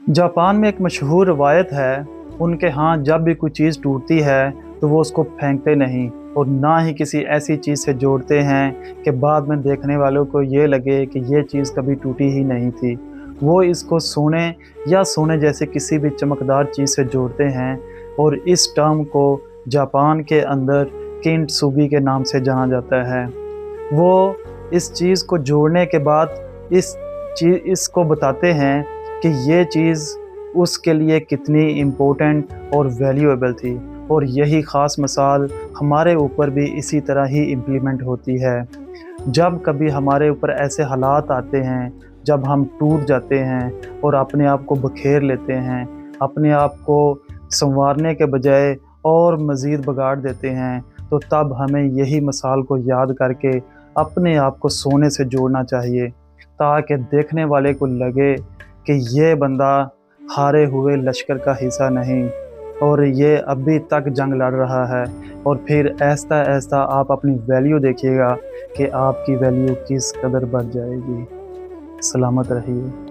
Japan में एक मशहूर रवायत है, उनके यहाँ जब भी कोई चीज़ टूटती है तो वो उसको फेंकते नहीं और ना ही किसी ऐसी चीज़ से जोड़ते हैं कि बाद में देखने वालों को ये लगे कि ये चीज़ कभी टूटी ही नहीं थी। वो इसको सोने या सोने जैसे किसी भी चमकदार चीज़ से जोड़ते हैं और इस टर्म को जापान के अंदर किंटसुगी के नाम से जाना जाता है। वो इस चीज़ को जोड़ने के बाद इसको बताते हैं कि ये चीज़ उसके लिए कितनी इम्पोर्टेंट और वैल्यूएबल थी, और यही ख़ास मिसाल हमारे ऊपर भी इसी तरह ही इम्प्लीमेंट होती है। जब कभी हमारे ऊपर ऐसे हालात आते हैं, जब हम टूट जाते हैं और अपने आप को बखेर लेते हैं, अपने आप को संवारने के बजाय और मज़ीद बिगाड़ देते हैं, तो तब हमें यही मिसाल को याद करके अपने आप को सोने से जोड़ना चाहिए, ताकि देखने वाले को लगे कि ये बंदा हारे हुए लश्कर का हिस्सा नहीं और ये अभी तक जंग लड़ रहा है। और फिर ऐसा ऐसा आप अपनी वैल्यू देखिएगा कि आपकी वैल्यू किस कदर बढ़ जाएगी। सलामत रहिए।